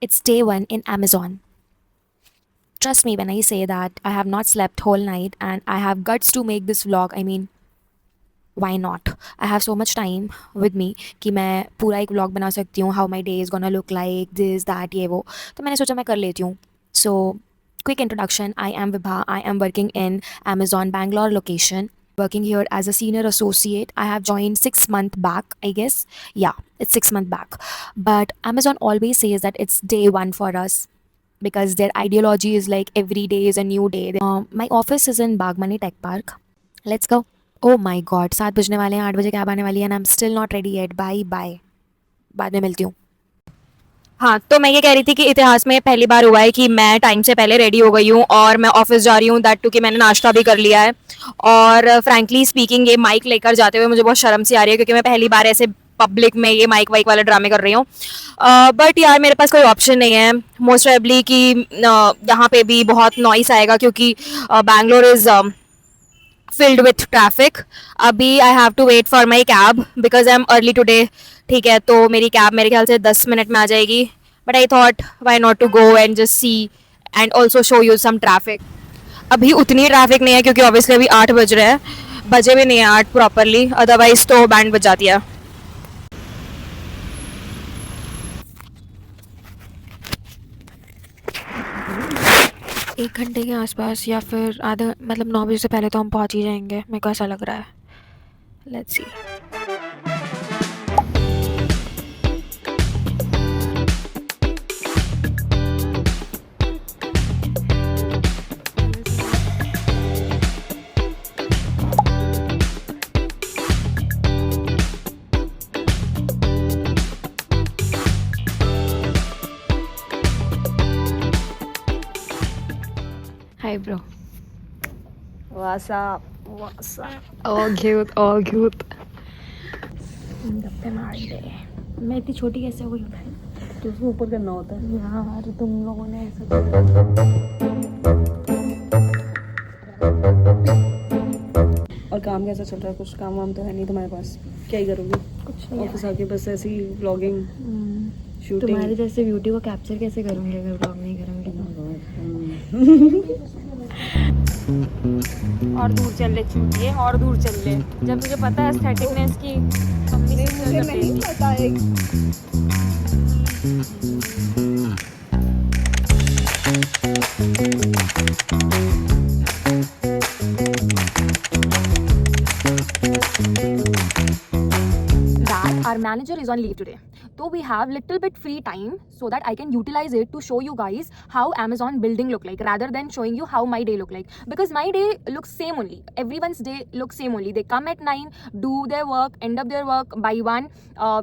It's day one in Amazon. Trust me when I say that I have not slept whole night and I have guts to make this vlog. I mean, why not? I have so much time with me कि मैं पूरा एक vlog बना सकती हूँ. How my day is gonna look like, this, that, ये वो. तो मैंने सोचा मैं कर लेती हूँ. So, quick introduction. I am Vibha. I am working in Amazon Bangalore location. Working here as a senior associate. I have joined 6 months back, I guess. Yeah, it's 6 months back. But Amazon always says that it's day one for us because their ideology is like every day is a new day. My office is in Bagmani Tech Park. Let's go. Oh my God, 7 बजने वाले हैं, 8 बजे cab आने वाली है and I'm still not ready yet. Bye bye. बाद में मिलती हूँ. हाँ, तो मैं ये कह रही थी कि इतिहास में पहली बार हुआ है कि मैं टाइम से पहले रेडी हो गई हूँ और मैं ऑफिस जा रही हूँ, दैट टू कि मैंने नाश्ता भी कर लिया है। और फ्रैंकली स्पीकिंग ये माइक लेकर जाते हुए मुझे बहुत शर्म सी आ रही है क्योंकि मैं पहली बार ऐसे पब्लिक में ये माइक वाइक वाले ड्रामे कर रही हूँ। बट यार मेरे पास कोई ऑप्शन नहीं है, मोस्ट प्रोबेबली कि यहाँ पे भी बहुत नॉइस आएगा क्योंकि Bangalore is filled with traffic. अभी I have to wait for my cab because I am early today. ठीक है, तो मेरी कैब मेरे ख्याल से 10 मिनट में आ जाएगी, but I thought why not to go and just see and also show you some traffic. अभी उतनी ट्रैफिक नहीं है क्योंकि ऑब्वियसली अभी 8 बज रहे हैं, बजे भी नहीं है 8 प्रॉपरली, अदरवाइज तो बैंड बज जाती है। 1 घंटे के आसपास या फिर आधा, मतलब 9 बजे से पहले तो हम पहुँच ही जाएंगे. मेरे को ऐसा लग रहा है. Let's see. Hi bro. What's up? What's up? All cute, all cute. गप्पे मार रहे. मैं इतनी छोटी कैसे हो गई भाई? तो उसको ऊपर करना होता है यार तुम लोगों ने ऐसा और काम कैसा चल रहा है? कुछ काम वाम तो है नहीं तुम्हारे पास? क्या ही करोगी? कुछ नहीं. ऑफिस आके बस ऐसी व्लॉगिंग शूटिंग। तुम्हारे जैसे ब्यूटी को कैप्चर कैसे करूँगी अगर ब्लॉग नहीं करूँगी तो? और दूर चल ले चूतिए, और दूर चल ले, जब तुझे पता है एस्थेटिकनेस की मुझे नहीं पता है। That our manager is on leave today, so we have little bit free time so that I can utilize it to show you guys how Amazon building look like rather than showing you how my day look like, because my day looks same only, everyone's day looks same only. They come at 9, do their work, end up their work by 1,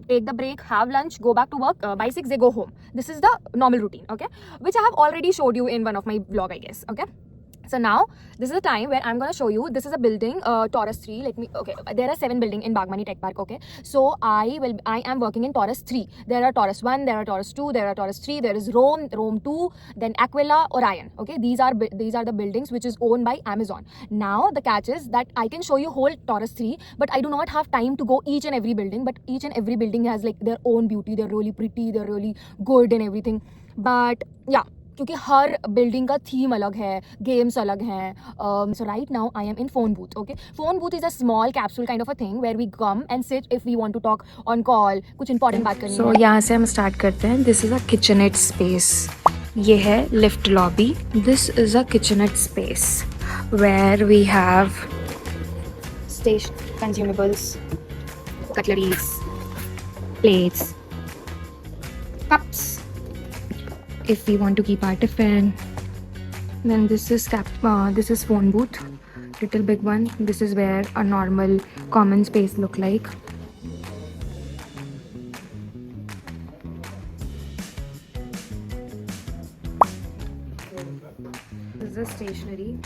take the break, have lunch, go back to work, by 6 they go home. This is the normal routine, okay, which I have already showed you in one of my vlog, I guess. Okay, so now this is the time where I'm going to show you. This is a building, Taurus 3. Okay, there are 7 buildings in Bagmani Tech Park. Okay, so I am working in Taurus 3. There are Taurus 1, there are Taurus 2, there are Taurus 3, there is Rome 2, then Aquila, Orion. Okay, these are the buildings which is owned by Amazon. Now the catch is that I can show you whole Taurus 3, but I do not have time to go each and every building. But each and every building has like their own beauty. They're really pretty, they're really good and everything. But yeah, क्योंकि हर building का theme अलग है, games अलग हैं. So right now I am in phone booth. Okay, phone booth is a small capsule kind of a thing where we come and sit if we want to talk on call, कुछ important बात करनी है. So यहाँ से हम start करते हैं. This is a kitchenette space. ये है lift lobby. This is a kitchenette space where we have Station consumables, cutleries, plates, cups. if we want to keep our tiffin. Then this is phone booth, little big one. This is where a normal common space look like. This is stationery.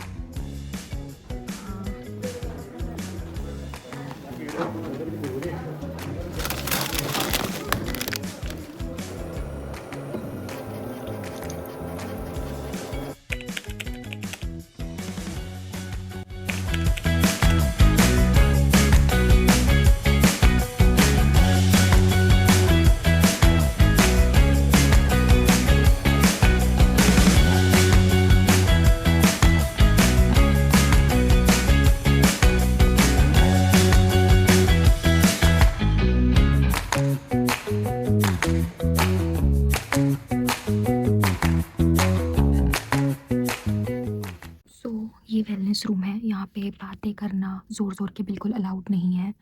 सो ये wellness room है, यहाँ पे बातें करना ज़ोर ज़ोर के बिल्कुल अलाउड नहीं है।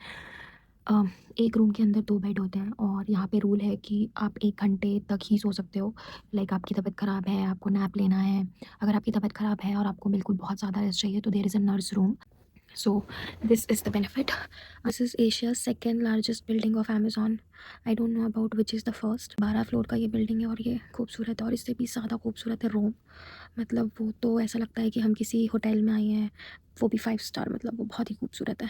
एक रूम के अंदर 2 बेड होते हैं और यहाँ पे रूल है कि आप 1 घंटे तक ही सो सकते हो। लाइक आपकी तबीयत ख़राब है, आपको नैप लेना है, अगर आपकी तबीयत ख़राब है और आपको बिल्कुल बहुत ज़्यादा रेस्ट चाहिए तो there is a nurse room. So this is the benefit. This is Asia's second largest building of Amazon. I don't know about which is the first. 12 floor का ये बिल्डिंग है और ये खूबसूरत है और इससे भी ज़्यादा खूबसूरत है रूम। मतलब वो तो ऐसा लगता है कि हम किसी होटल में आए हैं, वो भी 5 स्टार। मतलब वो बहुत ही खूबसूरत है।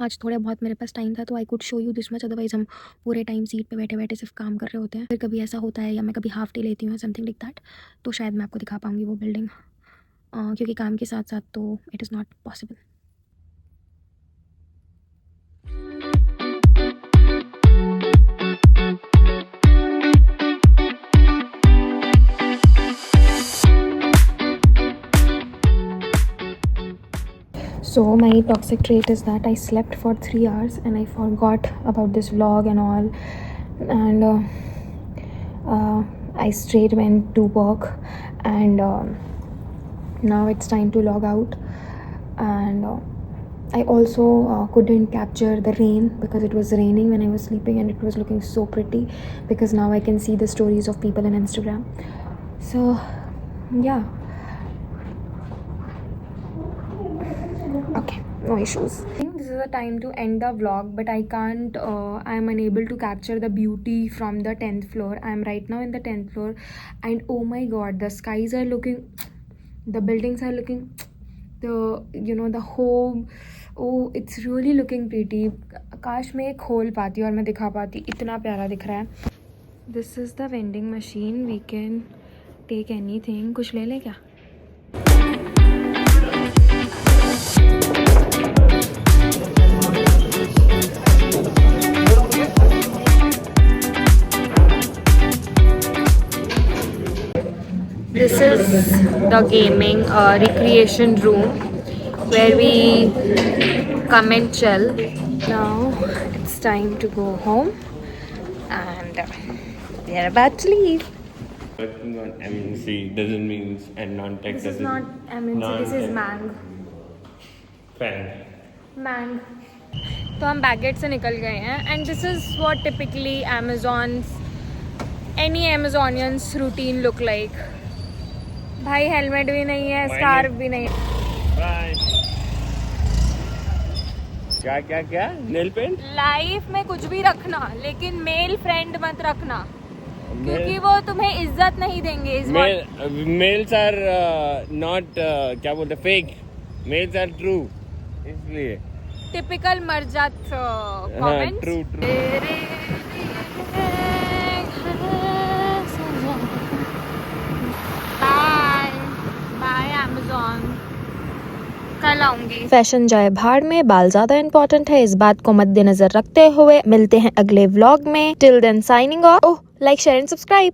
आज थोड़ा बहुत मेरे पास टाइम था तो I could show you this much, otherwise हम पूरे टाइम सीट पे बैठे बैठे सिर्फ काम कर रहे होते हैं। फिर कभी ऐसा होता है या मैं कभी हाफ डे लेती हूँ समथिंग लाइक दैट, तो शायद मैं आपको दिखा पाऊँगी वो बिल्डिंग, क्योंकि काम के साथ साथ तो it is not possible. So my toxic trait is that I slept for 3 hours and I forgot about this vlog and all, and I straight went to work, and now it's time to log out. And I also couldn't capture the rain because it was raining when I was sleeping, and it was looking so pretty because now I can see the stories of people on Instagram. So yeah, okay, no issues. I think this is the time to end the vlog, but I can't, I am unable to capture the beauty from the 10th floor. I am right now in the 10th floor, and oh my god, the skies are looking, the buildings are looking, the home, oh it's really looking pretty. काश मैं खोल पाती और मैं दिखा पाती, इतना प्यारा दिख रहा है। This is the vending machine, we can take anything. कुछ ले लें क्या? This is the gaming recreation room where we come and chill. Now it's time to go home, and we are about to leave. Working on MNC doesn't mean and non-tech This is doesn't. not MNC, this is Mang. Fan. Mang. तो हम baguette से निकल गए हैं, and this is what typically any Amazonians routine look like. भाई helmet भी नहीं है, स्कार्फ भी नहीं है। Bye. क्या नेल पेंट? लाइफ में कुछ भी रखना, लेकिन मेल फ्रेंड मत रखना, क्योंकि वो तुम्हें इज्जत नहीं देंगे। मेल्स आर नॉट क्या बोलते फेक, मेल्स आर ट्रू, इसलिए टिपिकल मर्जात कमेंट्स। ट्रू बाय अमेज़न, कल आऊंगी। फैशन जाए भाड़ में, बाल ज्यादा इंपॉर्टेंट है, इस बात को मद्देनजर रखते हुए मिलते हैं अगले व्लॉग में। Till then signing off. Oh, like share and subscribe.